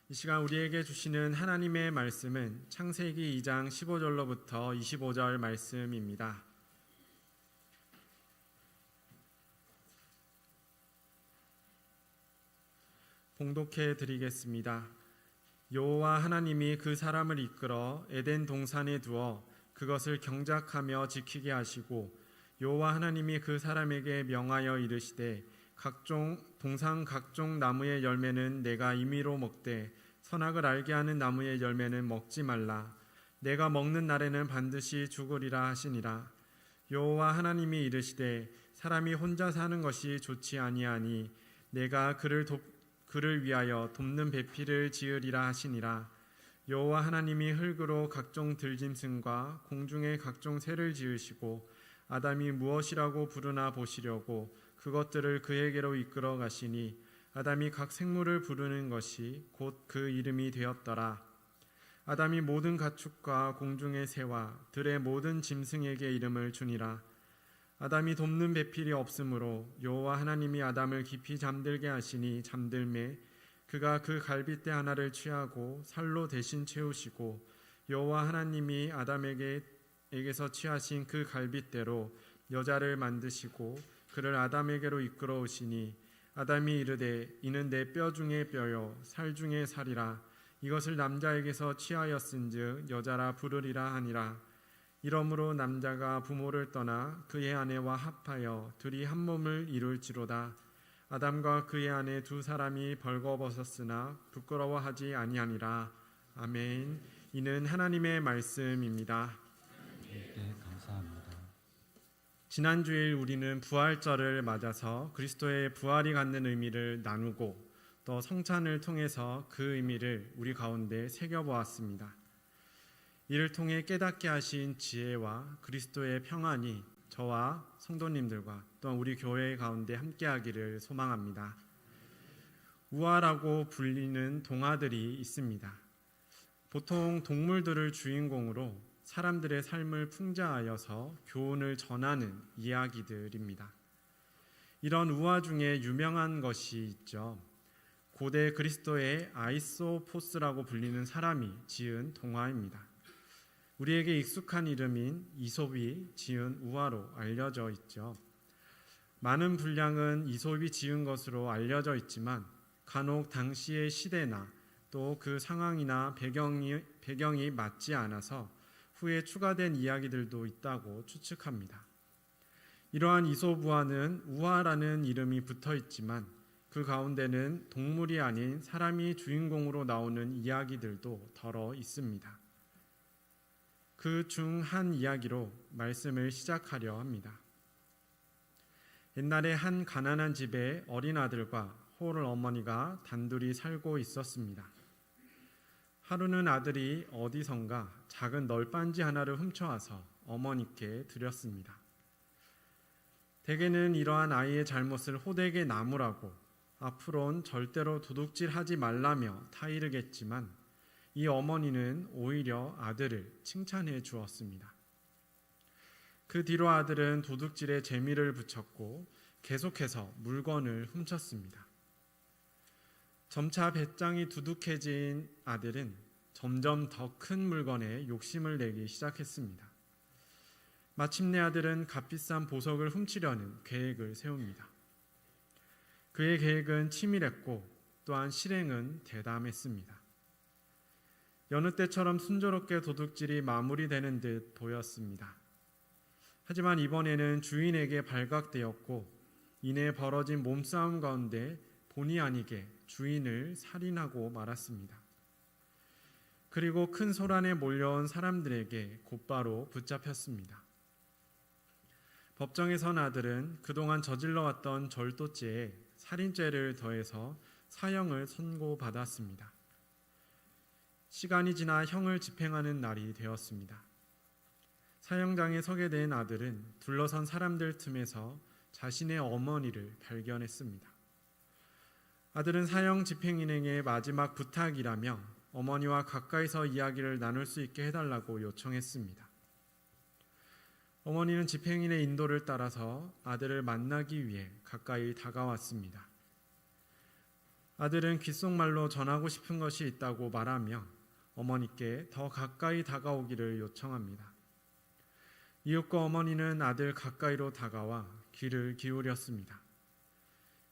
이 시간 우리에게 주시는 하나님의 말씀은 창세기 2장 15절로부터 25절 말씀입니다. 봉독해 드리겠습니다. 여호와 하나님이 그 사람을 이끌어 에덴 동산에 두어 그것을 경작하며 지키게 하시고, 여호와 하나님이 그 사람에게 명하여 이르시되 동산 각종 나무의 열매는 내가 임의로 먹되 선악을 알게 하는 나무의 열매는 먹지 말라. 내가 먹는 날에는 반드시 죽으리라 하시니라. 여호와 하나님이 이르시되 사람이 혼자 사는 것이 좋지 아니하니 내가 그를 위하여 돕는 배필을 지으리라 하시니라. 여호와 하나님이 흙으로 각종 들짐승과 공중의 각종 새를 지으시고 아담이 무엇이라고 부르나 보시려고 그것들을 그에게로 이끌어 가시니 아담이 각 생물을 부르는 것이 곧 그 이름이 되었더라. 아담이 모든 가축과 공중의 새와 들의 모든 짐승에게 이름을 주니라. 아담이 돕는 배필이 없으므로 여호와 하나님이 아담을 깊이 잠들게 하시니 잠들매 그가 그 갈빗대 하나를 취하고 살로 대신 채우시고, 여호와 하나님이 아담에게서 취하신 그 갈빗대로 여자를 만드시고 그를 아담에게로 이끌어 오시니, 아담이 이르되 이는 내 뼈 중에 뼈요 살 중에 살이라. 이것을 남자에게서 취하였은즉 여자라 부르리라 하니라. 이러므로 남자가 부모를 떠나 그의 아내와 합하여 둘이 한 몸을 이룰지로다. 아담과 그의 아내 두 사람이 벌거벗었으나 부끄러워하지 아니하니라. 아멘. 이는 하나님의 말씀입니다. 네, 감사합니다. 지난 주일 우리는 부활절을 맞아서 그리스도의 부활이 갖는 의미를 나누고 또 성찬을 통해서 그 의미를 우리 가운데 새겨보았습니다. 이를 통해 깨닫게 하신 지혜와 그리스도의 평안이 저와 성도님들과 또한 우리 교회 가운데 함께하기를 소망합니다. 우화라고 불리는 동화들이 있습니다. 보통 동물들을 주인공으로 사람들의 삶을 풍자하여서 교훈을 전하는 이야기들입니다. 이런 우화 중에 유명한 것이 있죠. 고대 그리스도의 아이소포스라고 불리는 사람이 지은 동화입니다. 우리에게 익숙한 이름인 이솝이 지은 우화로 알려져 있죠. 많은 분량은 이솝이 지은 것으로 알려져 있지만 간혹 당시의 시대나 또 그 상황이나 배경이 맞지 않아서 후에 추가된 이야기들도 있다고 추측합니다. 이러한 이솝 우화는 우화라는 이름이 붙어 있지만 그 가운데는 동물이 아닌 사람이 주인공으로 나오는 이야기들도 덜어 있습니다. 그 중 한 이야기로 말씀을 시작하려 합니다. 옛날에 한 가난한 집에 어린 아들과 호를 어머니가 단둘이 살고 있었습니다. 하루는 아들이 어디선가 작은 널빤지 하나를 훔쳐와서 어머니께 드렸습니다. 대개는 이러한 아이의 잘못을 호되게 나무라고 앞으론 절대로 도둑질하지 말라며 타이르겠지만 이 어머니는 오히려 아들을 칭찬해 주었습니다. 그 뒤로 아들은 도둑질에 재미를 붙였고 계속해서 물건을 훔쳤습니다. 점차 배짱이 두둑해진 아들은 점점 더 큰 물건에 욕심을 내기 시작했습니다. 마침내 아들은 값비싼 보석을 훔치려는 계획을 세웁니다. 그의 계획은 치밀했고 또한 실행은 대담했습니다. 여느 때처럼 순조롭게 도둑질이 마무리되는 듯 보였습니다. 하지만 이번에는 주인에게 발각되었고 이내 벌어진 몸싸움 가운데 본의 아니게 주인을 살인하고 말았습니다. 그리고 큰 소란에 몰려온 사람들에게 곧바로 붙잡혔습니다. 법정에 선 아들은 그동안 저질러왔던 절도죄에 살인죄를 더해서 사형을 선고받았습니다. 시간이 지나 형을 집행하는 날이 되었습니다. 사형장에 서게 된 아들은 둘러선 사람들 틈에서 자신의 어머니를 발견했습니다. 아들은 사형 집행인에게 마지막 부탁이라며 어머니와 가까이서 이야기를 나눌 수 있게 해달라고 요청했습니다. 어머니는 집행인의 인도를 따라서 아들을 만나기 위해 가까이 다가왔습니다. 아들은 귓속말로 전하고 싶은 것이 있다고 말하며 어머니께 더 가까이 다가오기를 요청합니다. 이윽고 어머니는 아들 가까이로 다가와 귀를 기울였습니다.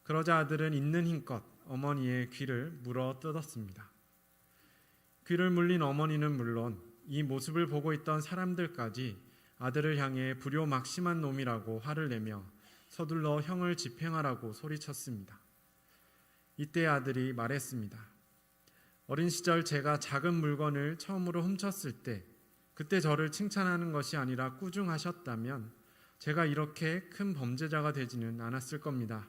그러자 아들은 있는 힘껏 어머니의 귀를 물어 뜯었습니다. 귀를 물린 어머니는 물론 이 모습을 보고 있던 사람들까지 아들을 향해 불효막심한 놈이라고 화를 내며 서둘러 형을 집행하라고 소리쳤습니다. 이때 아들이 말했습니다. 어린 시절 제가 작은 물건을 처음으로 훔쳤을 때 그때 저를 칭찬하는 것이 아니라 꾸중하셨다면 제가 이렇게 큰 범죄자가 되지는 않았을 겁니다.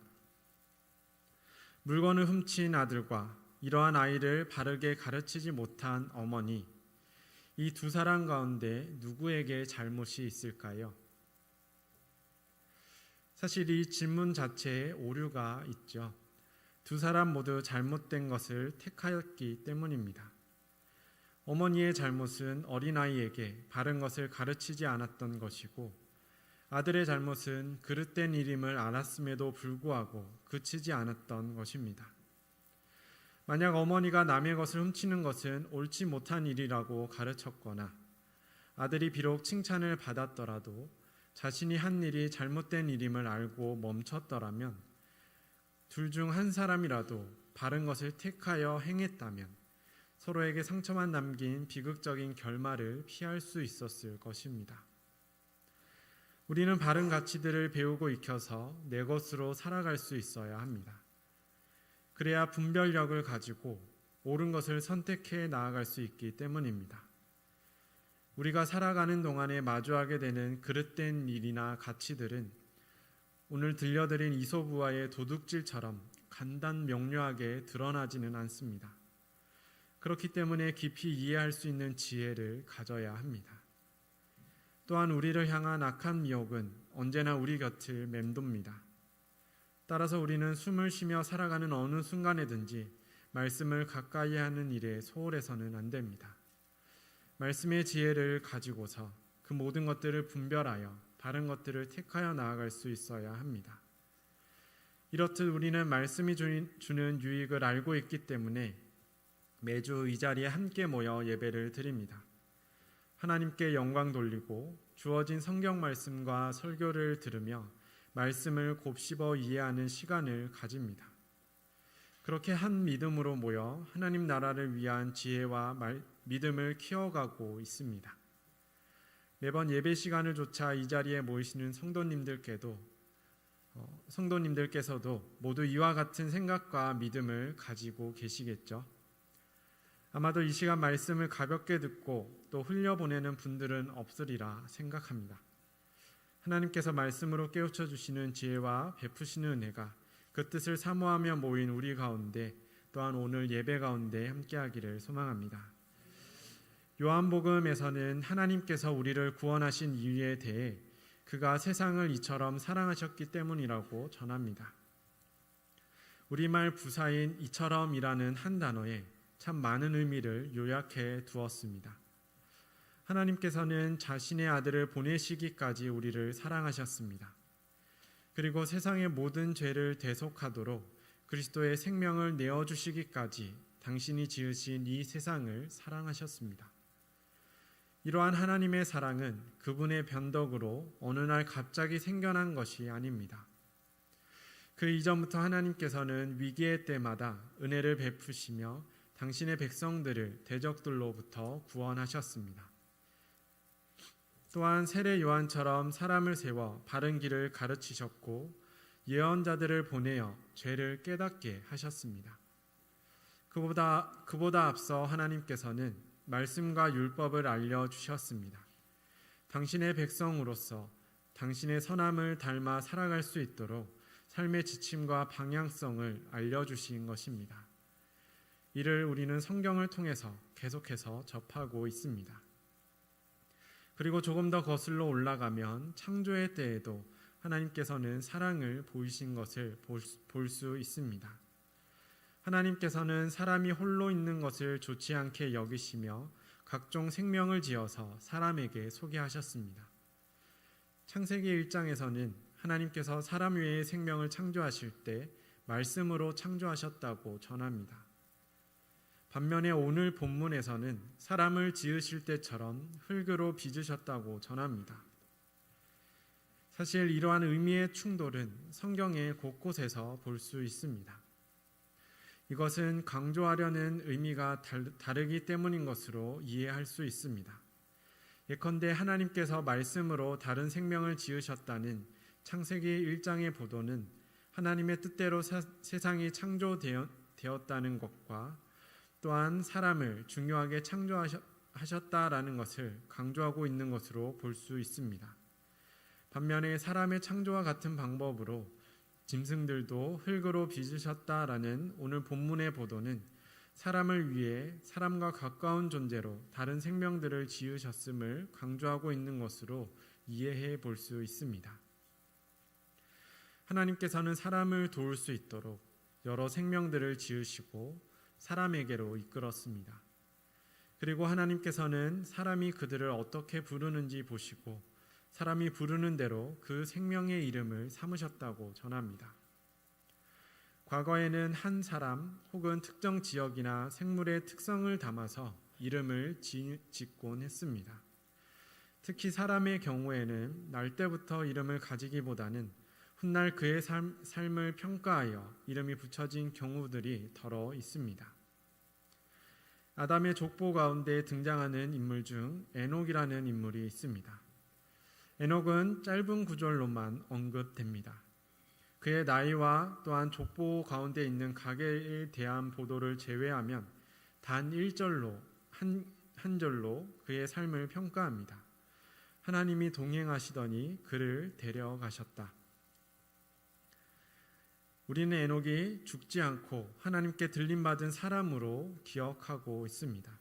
물건을 훔친 아들과 이러한 아이를 바르게 가르치지 못한 어머니, 이 두 사람 가운데 누구에게 잘못이 있을까요? 사실 이 질문 자체에 오류가 있죠. 두 사람 모두 잘못된 것을 택하였기 때문입니다. 어머니의 잘못은 어린아이에게 바른 것을 가르치지 않았던 것이고 아들의 잘못은 그릇된 일임을 알았음에도 불구하고 그치지 않았던 것입니다. 만약 어머니가 남의 것을 훔치는 것은 옳지 못한 일이라고 가르쳤거나 아들이 비록 칭찬을 받았더라도 자신이 한 일이 잘못된 일임을 알고 멈췄더라면 둘 중 한 사람이라도 바른 것을 택하여 행했다면 서로에게 상처만 남긴 비극적인 결말을 피할 수 있었을 것입니다. 우리는 바른 가치들을 배우고 익혀서 내 것으로 살아갈 수 있어야 합니다. 그래야 분별력을 가지고 옳은 것을 선택해 나아갈 수 있기 때문입니다. 우리가 살아가는 동안에 마주하게 되는 그릇된 일이나 가치들은 오늘 들려드린 이솝우화의 도둑질처럼 간단 명료하게 드러나지는 않습니다. 그렇기 때문에 깊이 이해할 수 있는 지혜를 가져야 합니다. 또한 우리를 향한 악한 미혹은 언제나 우리 곁을 맴돕니다. 따라서 우리는 숨을 쉬며 살아가는 어느 순간에든지 말씀을 가까이 하는 일에 소홀해서는 안 됩니다. 말씀의 지혜를 가지고서 그 모든 것들을 분별하여 바른 것들을 택하여 나아갈 수 있어야 합니다. 이렇듯 우리는 말씀이 주는 유익을 알고 있기 때문에 매주 이 자리에 함께 모여 예배를 드립니다. 하나님께 영광 돌리고 주어진 성경 말씀과 설교를 들으며 말씀을 곱씹어 이해하는 시간을 가집니다. 그렇게 한 믿음으로 모여 하나님 나라를 위한 지혜와 믿음을 키워가고 있습니다. 매번 예배 시간을 조차 이 자리에 모이시는 성도님들께서도 모두 이와 같은 생각과 믿음을 가지고 계시겠죠. 아마도 이 시간 말씀을 가볍게 듣고 또 흘려보내는 분들은 없으리라 생각합니다. 하나님께서 말씀으로 깨우쳐 주시는 지혜와 베푸시는 은혜가 그 뜻을 사모하며 모인 우리 가운데 또한 오늘 예배 가운데 함께하기를 소망합니다. 요한복음에서는 하나님께서 우리를 구원하신 이유에 대해 그가 세상을 이처럼 사랑하셨기 때문이라고 전합니다. 우리말 부사인 이처럼이라는 한 단어에 참 많은 의미를 요약해 두었습니다. 하나님께서는 자신의 아들을 보내시기까지 우리를 사랑하셨습니다. 그리고 세상의 모든 죄를 대속하도록 그리스도의 생명을 내어주시기까지 당신이 지으신 이 세상을 사랑하셨습니다. 이러한 하나님의 사랑은 그분의 변덕으로 어느 날 갑자기 생겨난 것이 아닙니다. 그 이전부터 하나님께서는 위기의 때마다 은혜를 베푸시며 당신의 백성들을 대적들로부터 구원하셨습니다. 또한 세례 요한처럼 사람을 세워 바른 길을 가르치셨고 예언자들을 보내어 죄를 깨닫게 하셨습니다. 그보다 앞서 하나님께서는 말씀과 율법을 알려주셨습니다. 당신의 백성으로서 당신의 선함을 닮아 살아갈 수 있도록 삶의 지침과 방향성을 알려주신 것입니다. 이를 우리는 성경을 통해서 계속해서 접하고 있습니다. 그리고 조금 더 거슬러 올라가면 창조의 때에도 하나님께서는 사랑을 보이신 것을 볼 수 있습니다. 하나님께서는 사람이 홀로 있는 것을 좋지 않게 여기시며 각종 생명을 지어서 사람에게 소개하셨습니다. 창세기 1장에서는 하나님께서 사람 외의 생명을 창조하실 때 말씀으로 창조하셨다고 전합니다. 반면에 오늘 본문에서는 사람을 지으실 때처럼 흙으로 빚으셨다고 전합니다. 사실 이러한 의미의 충돌은 성경의 곳곳에서 볼 수 있습니다. 이것은 강조하려는 의미가 다르기 때문인 것으로 이해할 수 있습니다. 예컨대 하나님께서 말씀으로 다른 생명을 지으셨다는 창세기 1장의 보도는 하나님의 뜻대로 세상이 창조되었다는 것과 또한 사람을 중요하게 창조하셨다라는 것을 강조하고 있는 것으로 볼 수 있습니다. 반면에 사람의 창조와 같은 방법으로 짐승들도 흙으로 빚으셨다라는 오늘 본문의 보도는 사람을 위해 사람과 가까운 존재로 다른 생명들을 지으셨음을 강조하고 있는 것으로 이해해 볼 수 있습니다. 하나님께서는 사람을 도울 수 있도록 여러 생명들을 지으시고 사람에게로 이끌었습니다. 그리고 하나님께서는 사람이 그들을 어떻게 부르는지 보시고 사람이 부르는 대로 그 생명의 이름을 삼으셨다고 전합니다. 과거에는 한 사람 혹은 특정 지역이나 생물의 특성을 담아서 이름을 짓곤 했습니다. 특히 사람의 경우에는 날 때부터 이름을 가지기보다는 훗날 그의 삶을 평가하여 이름이 붙여진 경우들이 더러 있습니다. 아담의 족보 가운데 등장하는 인물 중 에녹이라는 인물이 있습니다. 에녹은 짧은 구절로만 언급됩니다. 그의 나이와 또한 족보 가운데 있는 가계에 대한 보도를 제외하면 단 1절로 한 절로 그의 삶을 평가합니다. 하나님이 동행하시더니 그를 데려가셨다. 우리는 에녹이 죽지 않고 하나님께 들림받은 사람으로 기억하고 있습니다.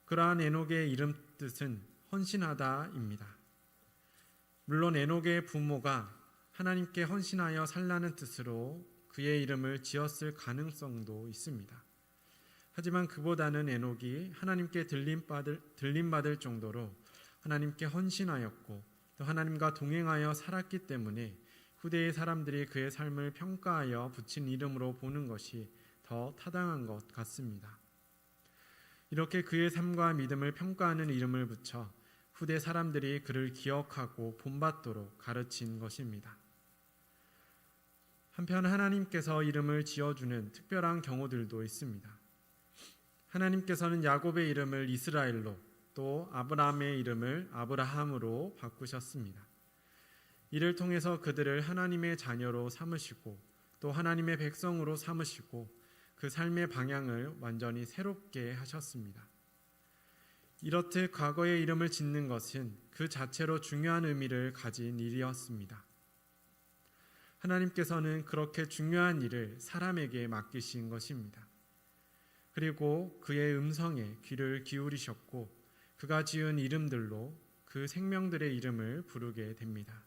그러한 에녹의 이름 뜻은 헌신하다입니다. 물론 에녹의 부모가 하나님께 헌신하여 살라는 뜻으로 그의 이름을 지었을 가능성도 있습니다. 하지만 그보다는 에녹이 하나님께 들림받을 정도로 하나님께 헌신하였고 또 하나님과 동행하여 살았기 때문에 후대의 사람들이 그의 삶을 평가하여 붙인 이름으로 보는 것이 더 타당한 것 같습니다. 이렇게 그의 삶과 믿음을 평가하는 이름을 붙여 후대 사람들이 그를 기억하고 본받도록 가르친 것입니다. 한편 하나님께서 이름을 지어주는 특별한 경우들도 있습니다. 하나님께서는 야곱의 이름을 이스라엘로 또 아브라함의 이름을 아브라함으로 바꾸셨습니다. 이를 통해서 그들을 하나님의 자녀로 삼으시고 또 하나님의 백성으로 삼으시고 그 삶의 방향을 완전히 새롭게 하셨습니다. 이렇듯 과거의 이름을 짓는 것은 그 자체로 중요한 의미를 가진 일이었습니다. 하나님께서는 그렇게 중요한 일을 사람에게 맡기신 것입니다. 그리고 그의 음성에 귀를 기울이셨고 그가 지은 이름들로 그 생명들의 이름을 부르게 됩니다.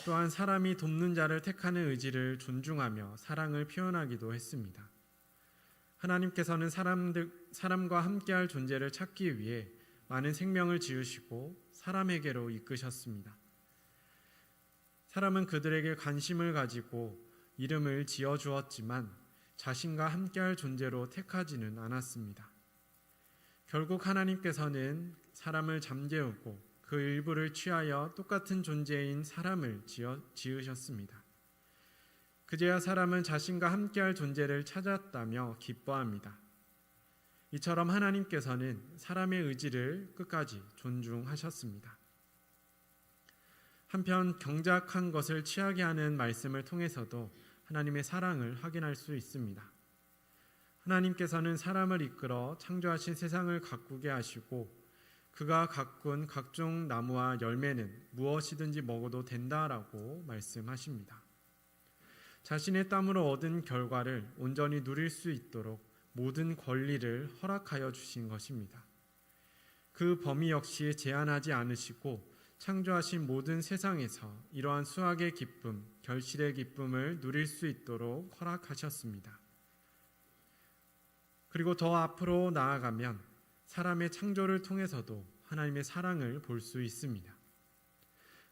또한 사람이 돕는 자를 택하는 의지를 존중하며 사랑을 표현하기도 했습니다. 하나님께서는 사람과 함께할 존재를 찾기 위해 많은 생명을 지으시고 사람에게로 이끄셨습니다. 사람은 그들에게 관심을 가지고 이름을 지어주었지만 자신과 함께할 존재로 택하지는 않았습니다. 결국 하나님께서는 사람을 잠재우고 그 일부를 취하여 똑같은 존재인 사람을 지으셨습니다. 그제야 사람은 자신과 함께할 존재를 찾았다며 기뻐합니다. 이처럼 하나님께서는 사람의 의지를 끝까지 존중하셨습니다. 한편 경작한 것을 취하게 하는 말씀을 통해서도 하나님의 사랑을 확인할 수 있습니다. 하나님께서는 사람을 이끌어 창조하신 세상을 가꾸게 하시고 그가 가꾼 각종 나무와 열매는 무엇이든지 먹어도 된다라고 말씀하십니다. 자신의 땀으로 얻은 결과를 온전히 누릴 수 있도록 모든 권리를 허락하여 주신 것입니다. 그 범위 역시 제한하지 않으시고 창조하신 모든 세상에서 이러한 수확의 기쁨, 결실의 기쁨을 누릴 수 있도록 허락하셨습니다. 그리고 더 앞으로 나아가면 사람의 창조를 통해서도 하나님의 사랑을 볼 수 있습니다.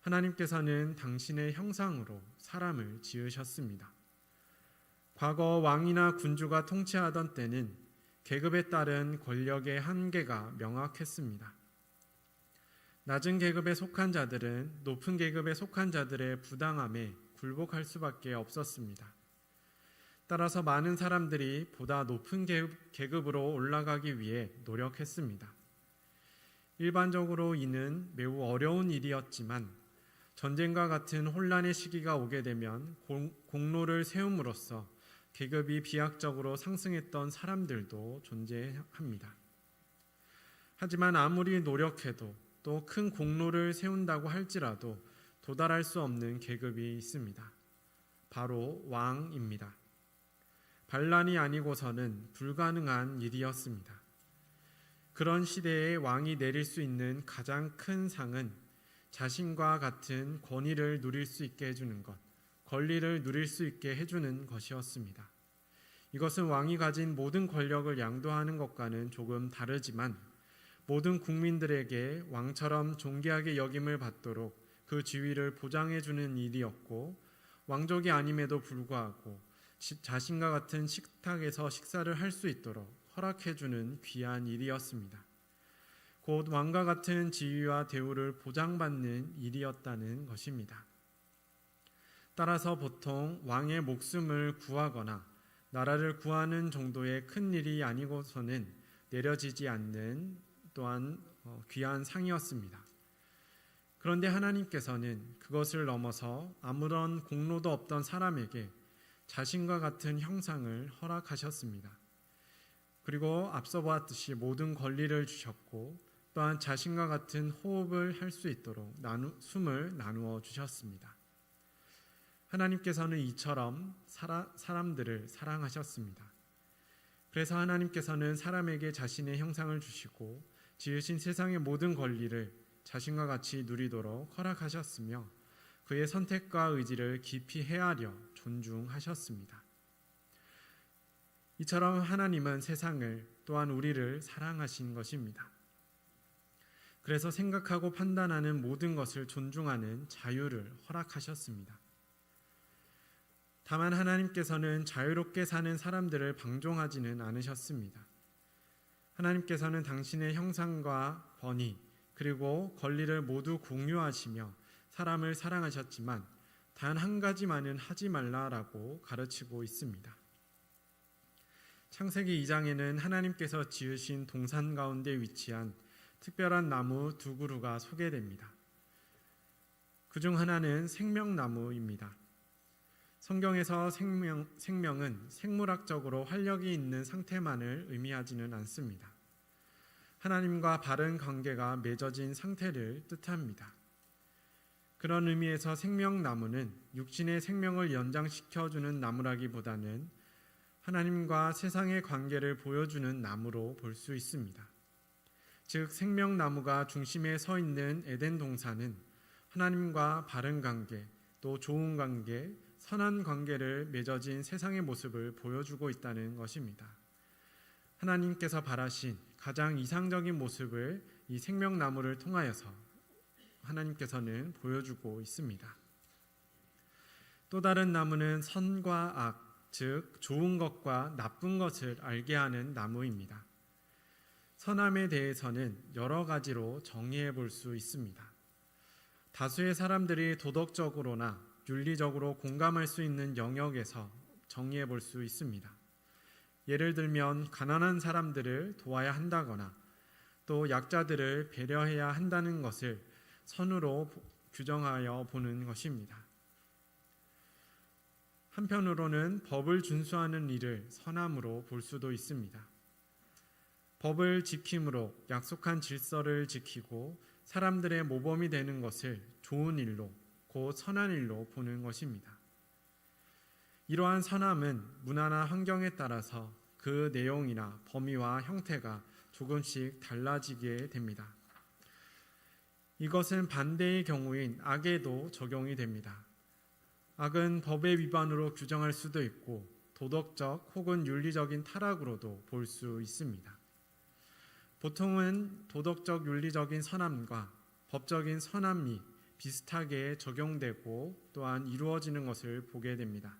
하나님께서는 당신의 형상으로 사람을 지으셨습니다. 과거 왕이나 군주가 통치하던 때는 계급에 따른 권력의 한계가 명확했습니다. 낮은 계급에 속한 자들은 높은 계급에 속한 자들의 부당함에 굴복할 수밖에 없었습니다. 따라서 많은 사람들이 보다 높은 계급으로 올라가기 위해 노력했습니다. 일반적으로 이는 매우 어려운 일이었지만 전쟁과 같은 혼란의 시기가 오게 되면 공로를 세움으로써 계급이 비약적으로 상승했던 사람들도 존재합니다. 하지만 아무리 노력해도 또 큰 공로를 세운다고 할지라도 도달할 수 없는 계급이 있습니다. 바로 왕입니다. 반란이 아니고서는 불가능한 일이었습니다. 그런 시대에 왕이 내릴 수 있는 가장 큰 상은 자신과 같은 권위를 누릴 수 있게 해주는 것, 권리를 누릴 수 있게 해주는 것이었습니다. 이것은 왕이 가진 모든 권력을 양도하는 것과는 조금 다르지만 모든 국민들에게 왕처럼 존귀하게 여김을 받도록 그 지위를 보장해주는 일이었고, 왕족이 아님에도 불구하고 자신과 같은 식탁에서 식사를 할 수 있도록 허락해주는 귀한 일이었습니다. 곧 왕과 같은 지위와 대우를 보장받는 일이었다는 것입니다. 따라서 보통 왕의 목숨을 구하거나 나라를 구하는 정도의 큰 일이 아니고서는 내려지지 않는 또한 귀한 상이었습니다. 그런데 하나님께서는 그것을 넘어서 아무런 공로도 없던 사람에게 자신과 같은 형상을 허락하셨습니다. 그리고 앞서 보았듯이 모든 권리를 주셨고 또한 자신과 같은 호흡을 할 수 있도록 숨을 나누어 주셨습니다. 하나님께서는 이처럼 사람들을 사랑하셨습니다. 그래서 하나님께서는 사람에게 자신의 형상을 주시고 지으신 세상의 모든 권리를 자신과 같이 누리도록 허락하셨으며 그의 선택과 의지를 깊이 헤아려 존중하셨습니다. 이처럼 하나님은 세상을 또한 우리를 사랑하신 것입니다. 그래서 생각하고 판단하는 모든 것을 존중하는 자유를 허락하셨습니다. 다만 하나님께서는 자유롭게 사는 사람들을 방종하지는 않으셨습니다. 하나님께서는 당신의 형상과 권위 그리고 권리를 모두 공유하시며 사람을 사랑하셨지만 단 한 가지만은 하지 말라라고 가르치고 있습니다. 창세기 2장에는 하나님께서 지으신 동산 가운데 위치한 특별한 나무 두 그루가 소개됩니다. 그중 하나는 생명나무입니다. 성경에서 생명은 생물학적으로 활력이 있는 상태만을 의미하지는 않습니다. 하나님과 바른 관계가 맺어진 상태를 뜻합니다. 그런 의미에서 생명나무는 육신의 생명을 연장시켜주는 나무라기보다는 하나님과 세상의 관계를 보여주는 나무로 볼 수 있습니다. 즉 생명나무가 중심에 서 있는 에덴 동산은 하나님과 바른 관계, 또 좋은 관계, 선한 관계를 맺어진 세상의 모습을 보여주고 있다는 것입니다. 하나님께서 바라신 가장 이상적인 모습을 이 생명나무를 통하여서 하나님께서는 보여주고 있습니다. 또 다른 나무는 선과 악, 즉 좋은 것과 나쁜 것을 알게 하는 나무입니다. 선함에 대해서는 여러 가지로 정의해 볼 수 있습니다. 다수의 사람들이 도덕적으로나 윤리적으로 공감할 수 있는 영역에서 정의해 볼 수 있습니다. 예를 들면 가난한 사람들을 도와야 한다거나 또 약자들을 배려해야 한다는 것을 선으로 규정하여 보는 것입니다. 한편으로는 법을 준수하는 일을 선함으로 볼 수도 있습니다. 법을 지킴으로 약속한 질서를 지키고 사람들의 모범이 되는 것을 좋은 일로, 곧 선한 일로 보는 것입니다. 이러한 선함은 문화나 환경에 따라서 그 내용이나 범위와 형태가 조금씩 달라지게 됩니다. 이것은 반대의 경우인 악에도 적용이 됩니다. 악은 법의 위반으로 규정할 수도 있고 도덕적 혹은 윤리적인 타락으로도 볼 수 있습니다. 보통은 도덕적 윤리적인 선함과 법적인 선함이 비슷하게 적용되고 또한 이루어지는 것을 보게 됩니다.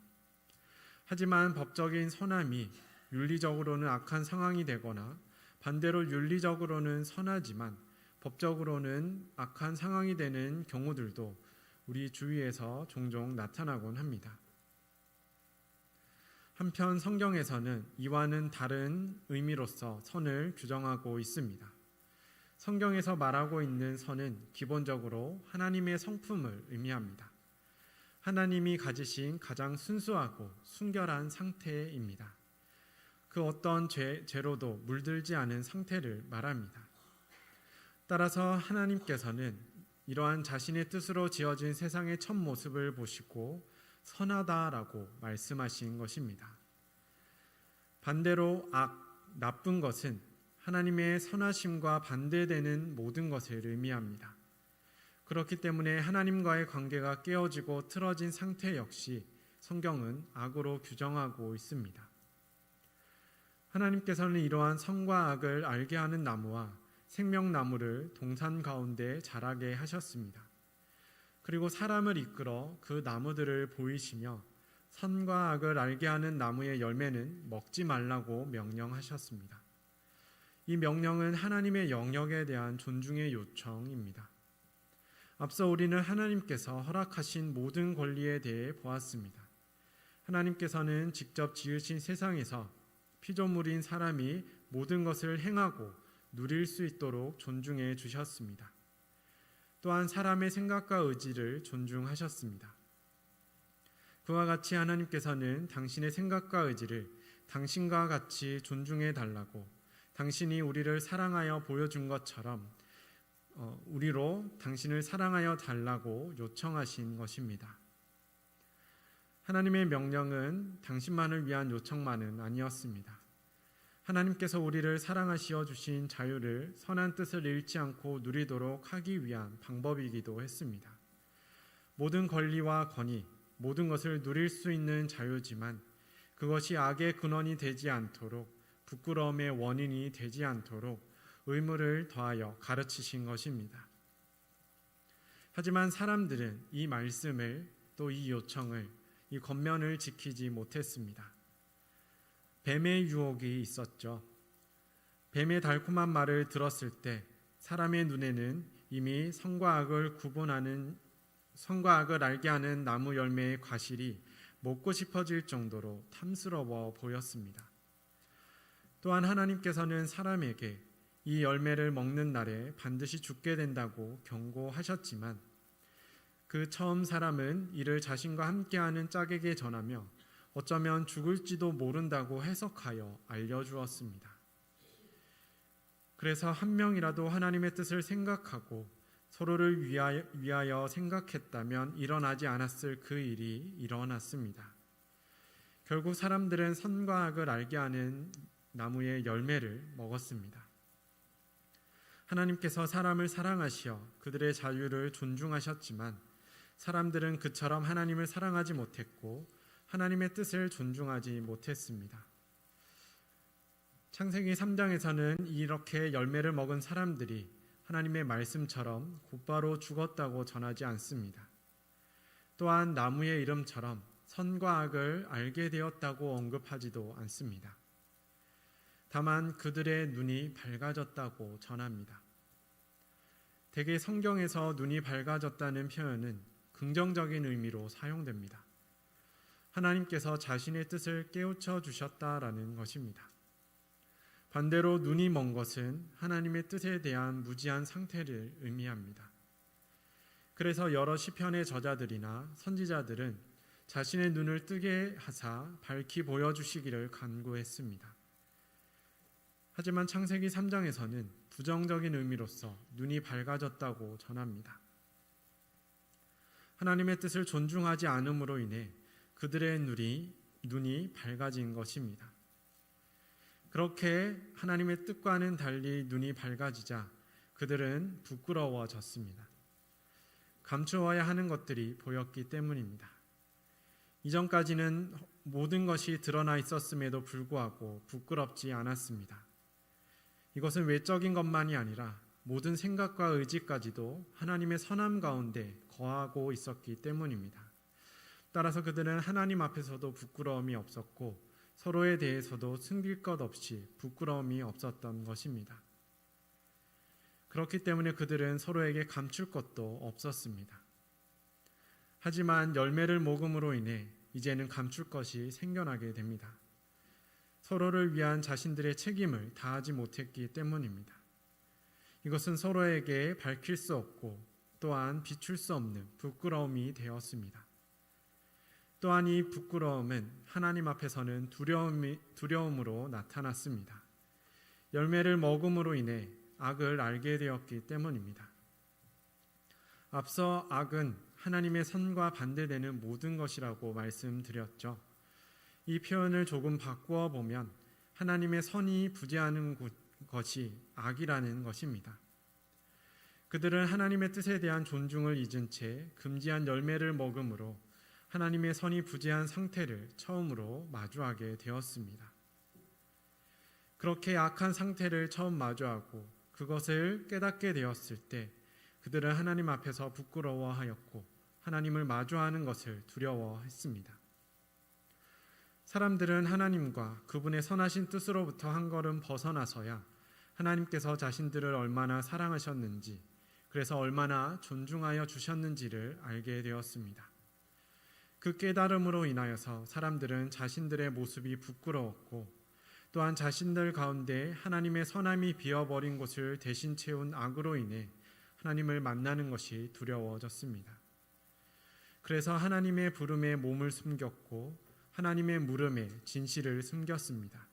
하지만 법적인 선함이 윤리적으로는 악한 상황이 되거나 반대로 윤리적으로는 선하지만 법적으로는 악한 상황이 되는 경우들도 우리 주위에서 종종 나타나곤 합니다. 한편 성경에서는 이와는 다른 의미로서 선을 규정하고 있습니다. 성경에서 말하고 있는 선은 기본적으로 하나님의 성품을 의미합니다. 하나님이 가지신 가장 순수하고 순결한 상태입니다. 그 어떤 죄로도 물들지 않은 상태를 말합니다. 따라서 하나님께서는 이러한 자신의 뜻으로 지어진 세상의 첫 모습을 보시고 선하다라고 말씀하신 것입니다. 반대로 나쁜 것은 하나님의 선하심과 반대되는 모든 것을 의미합니다. 그렇기 때문에 하나님과의 관계가 깨어지고 틀어진 상태 역시 성경은 악으로 규정하고 있습니다. 하나님께서는 이러한 선과 악을 알게 하는 나무와 생명나무를 동산 가운데 자라게 하셨습니다. 그리고 사람을 이끌어 그 나무들을 보이시며 선과 악을 알게 하는 나무의 열매는 먹지 말라고 명령하셨습니다. 이 명령은 하나님의 영역에 대한 존중의 요청입니다. 앞서 우리는 하나님께서 허락하신 모든 권리에 대해 보았습니다. 하나님께서는 직접 지으신 세상에서 피조물인 사람이 모든 것을 행하고 누릴 수 있도록 존중해 주셨습니다. 또한 사람의 생각과 의지를 존중하셨습니다. 그와 같이 하나님께서는 당신의 생각과 의지를 당신과 같이 존중해 달라고 당신이 우리를 사랑하여 보여준 것처럼 우리로 당신을 사랑하여 달라고 요청하신 것입니다. 하나님의 명령은 당신만을 위한 요청만은 아니었습니다. 하나님께서 우리를 사랑하시어 주신 자유를 선한 뜻을 잃지 않고 누리도록 하기 위한 방법이기도 했습니다. 모든 권리와 권위, 모든 것을 누릴 수 있는 자유지만 그것이 악의 근원이 되지 않도록 부끄러움의 원인이 되지 않도록 의무를 더하여 가르치신 것입니다. 하지만 사람들은 이 말씀을 또 이 요청을 이 권면을 지키지 못했습니다. 뱀의 유혹이 있었죠. 뱀의 달콤한 말을 들었을 때 사람의 눈에는 이미 선과 악을 알게 하는 나무 열매의 과실이 먹고 싶어질 정도로 탐스러워 보였습니다. 또한 하나님께서는 사람에게 이 열매를 먹는 날에 반드시 죽게 된다고 경고하셨지만 그 처음 사람은 이를 자신과 함께하는 짝에게 전하며 어쩌면 죽을지도 모른다고 해석하여 알려주었습니다. 그래서 한 명이라도 하나님의 뜻을 생각하고 서로를 위하여 생각했다면 일어나지 않았을 그 일이 일어났습니다. 결국 사람들은 선과 악을 알게 하는 나무의 열매를 먹었습니다. 하나님께서 사람을 사랑하시어 그들의 자유를 존중하셨지만 사람들은 그처럼 하나님을 사랑하지 못했고 하나님의 뜻을 존중하지 못했습니다. 창세기 3장에서는 이렇게 열매를 먹은 사람들이 하나님의 말씀처럼 곧바로 죽었다고 전하지 않습니다. 또한 나무의 이름처럼 선과 악을 알게 되었다고 언급하지도 않습니다. 다만 그들의 눈이 밝아졌다고 전합니다. 대개 성경에서 눈이 밝아졌다는 표현은 긍정적인 의미로 사용됩니다. 하나님께서 자신의 뜻을 깨우쳐 주셨다라는 것입니다. 반대로 눈이 먼 것은 하나님의 뜻에 대한 무지한 상태를 의미합니다. 그래서 여러 시편의 저자들이나 선지자들은 자신의 눈을 뜨게 하사 밝히 보여주시기를 간구했습니다. 하지만 창세기 3장에서는 부정적인 의미로서 눈이 밝아졌다고 전합니다. 하나님의 뜻을 존중하지 않음으로 인해 그들의 눈이 밝아진 것입니다. 그렇게 하나님의 뜻과는 달리 눈이 밝아지자 그들은 부끄러워졌습니다. 감추어야 하는 것들이 보였기 때문입니다. 이전까지는 모든 것이 드러나 있었음에도 불구하고 부끄럽지 않았습니다. 이것은 외적인 것만이 아니라 모든 생각과 의지까지도 하나님의 선함 가운데 거하고 있었기 때문입니다. 따라서 그들은 하나님 앞에서도 부끄러움이 없었고 서로에 대해서도 숨길 것 없이 부끄러움이 없었던 것입니다. 그렇기 때문에 그들은 서로에게 감출 것도 없었습니다. 하지만 열매를 먹음으로 인해 이제는 감출 것이 생겨나게 됩니다. 서로를 위한 자신들의 책임을 다하지 못했기 때문입니다. 이것은 서로에게 밝힐 수 없고 또한 비출 수 없는 부끄러움이 되었습니다. 또한 이 부끄러움은 하나님 앞에서는 두려움으로 나타났습니다. 열매를 먹음으로 인해 악을 알게 되었기 때문입니다. 앞서 악은 하나님의 선과 반대되는 모든 것이라고 말씀드렸죠. 이 표현을 조금 바꾸어 보면 하나님의 선이 부재하는 것이 악이라는 것입니다. 그들은 하나님의 뜻에 대한 존중을 잊은 채 금지한 열매를 먹음으로 하나님의 선이 부재한 상태를 처음으로 마주하게 되었습니다. 그렇게 악한 상태를 처음 마주하고 그것을 깨닫게 되었을 때 그들은 하나님 앞에서 부끄러워하였고 하나님을 마주하는 것을 두려워했습니다. 사람들은 하나님과 그분의 선하신 뜻으로부터 한 걸음 벗어나서야 하나님께서 자신들을 얼마나 사랑하셨는지, 그래서 얼마나 존중하여 주셨는지를 알게 되었습니다. 그 깨달음으로 인하여서 사람들은 자신들의 모습이 부끄러웠고 또한 자신들 가운데 하나님의 선함이 비어버린 곳을 대신 채운 악으로 인해 하나님을 만나는 것이 두려워졌습니다. 그래서 하나님의 부름에 몸을 숨겼고 하나님의 물음에 진실을 숨겼습니다.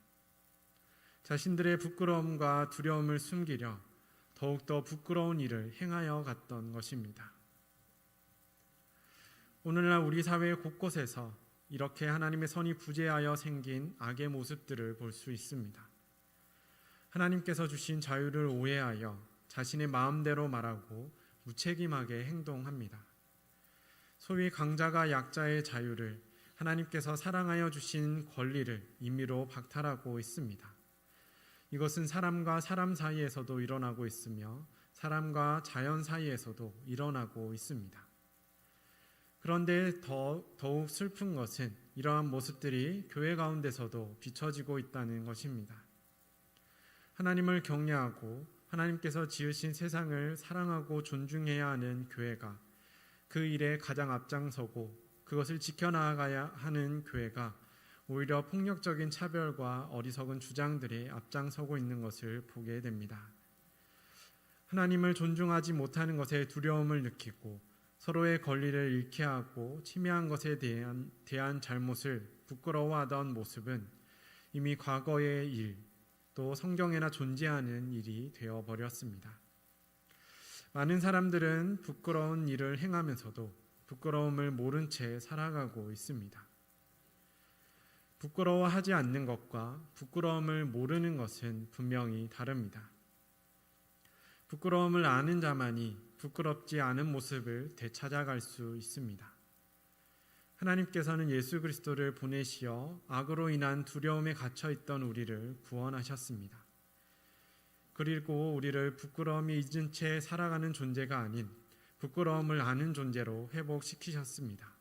자신들의 부끄러움과 두려움을 숨기려 더욱더 부끄러운 일을 행하여 갔던 것입니다. 오늘날 우리 사회 곳곳에서 이렇게 하나님의 선이 부재하여 생긴 악의 모습들을 볼 수 있습니다. 하나님께서 주신 자유를 오해하여 자신의 마음대로 말하고 무책임하게 행동합니다. 소위 강자가 약자의 자유를, 하나님께서 사랑하여 주신 권리를 임의로 박탈하고 있습니다. 이것은 사람과 사람 사이에서도 일어나고 있으며 사람과 자연 사이에서도 일어나고 있습니다. 그런데 더욱 슬픈 것은 이러한 모습들이 교회 가운데서도 비춰지고 있다는 것입니다. 하나님을 경외하고 하나님께서 지으신 세상을 사랑하고 존중해야 하는 교회가, 그 일에 가장 앞장서고 그것을 지켜나가야 하는 교회가 오히려 폭력적인 차별과 어리석은 주장들에 앞장서고 있는 것을 보게 됩니다. 하나님을 존중하지 못하는 것에 두려움을 느끼고 서로의 권리를 잃게 하고 침해한 것에 대한 잘못을 부끄러워하던 모습은 이미 과거의 일, 또 성경에나 존재하는 일이 되어버렸습니다. 많은 사람들은 부끄러운 일을 행하면서도 부끄러움을 모른 채 살아가고 있습니다. 부끄러워하지 않는 것과 부끄러움을 모르는 것은 분명히 다릅니다. 부끄러움을 아는 자만이 부끄럽지 않은 모습을 되찾아갈 수 있습니다. 하나님께서는 예수 그리스도를 보내시어 악으로 인한 두려움에 갇혀있던 우리를 구원하셨습니다. 그리고 우리를 부끄러움이 잊은 채 살아가는 존재가 아닌 부끄러움을 아는 존재로 회복시키셨습니다.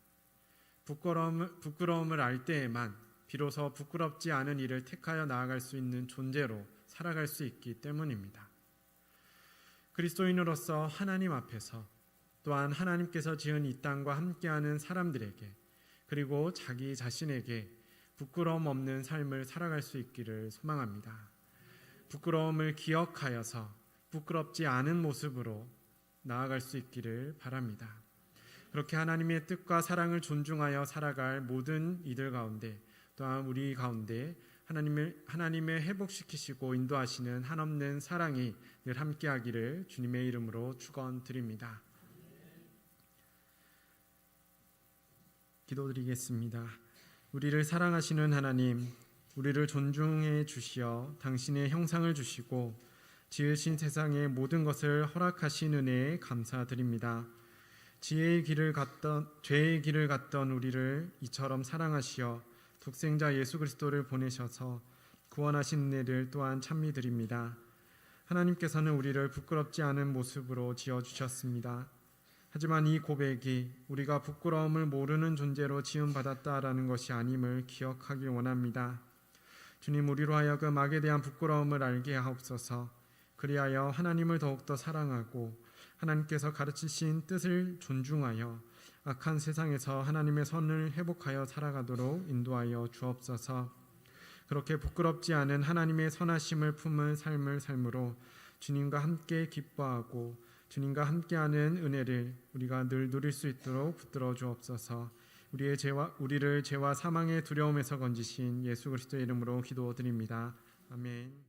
부끄러움을 알 때에만 비로소 부끄럽지 않은 일을 택하여 나아갈 수 있는 존재로 살아갈 수 있기 때문입니다. 그리스도인으로서 하나님 앞에서 또한 하나님께서 지은 이 땅과 함께하는 사람들에게 그리고 자기 자신에게 부끄러움 없는 삶을 살아갈 수 있기를 소망합니다. 부끄러움을 기억하여서 부끄럽지 않은 모습으로 나아갈 수 있기를 바랍니다. 그렇게 하나님의 뜻과 사랑을 존중하여 살아갈 모든 이들 가운데 또한 우리 가운데 하나님을 회복시키시고 인도하시는 한없는 사랑이 늘 함께하기를 주님의 이름으로 축원드립니다. 기도드리겠습니다. 우리를 사랑하시는 하나님, 우리를 존중해 주시어 당신의 형상을 주시고 지으신 세상의 모든 것을 허락하신 은혜에 감사드립니다. 죄의 길을 갔던 우리를 이처럼 사랑하시어 독생자 예수 그리스도를 보내셔서 구원하신 은혜를 또한 찬미드립니다. 하나님께서는 우리를 부끄럽지 않은 모습으로 지어주셨습니다. 하지만 이 고백이 우리가 부끄러움을 모르는 존재로 지음받았다라는 것이 아님을 기억하길 원합니다. 주님, 우리로 하여금 악에 대한 부끄러움을 알게 하옵소서. 그리하여 하나님을 더욱더 사랑하고 하나님께서 가르치신 뜻을 존중하여 악한 세상에서 하나님의 선을 회복하여 살아가도록 인도하여 주옵소서. 그렇게 부끄럽지 않은 하나님의 선하심을 품은 삶을 삶으로 주님과 함께 기뻐하고 주님과 함께하는 은혜를 우리가 늘 누릴 수 있도록 붙들어 주옵소서. 우리를 죄와 사망의 두려움에서 건지신 예수 그리스도의 이름으로 기도드립니다. 아멘.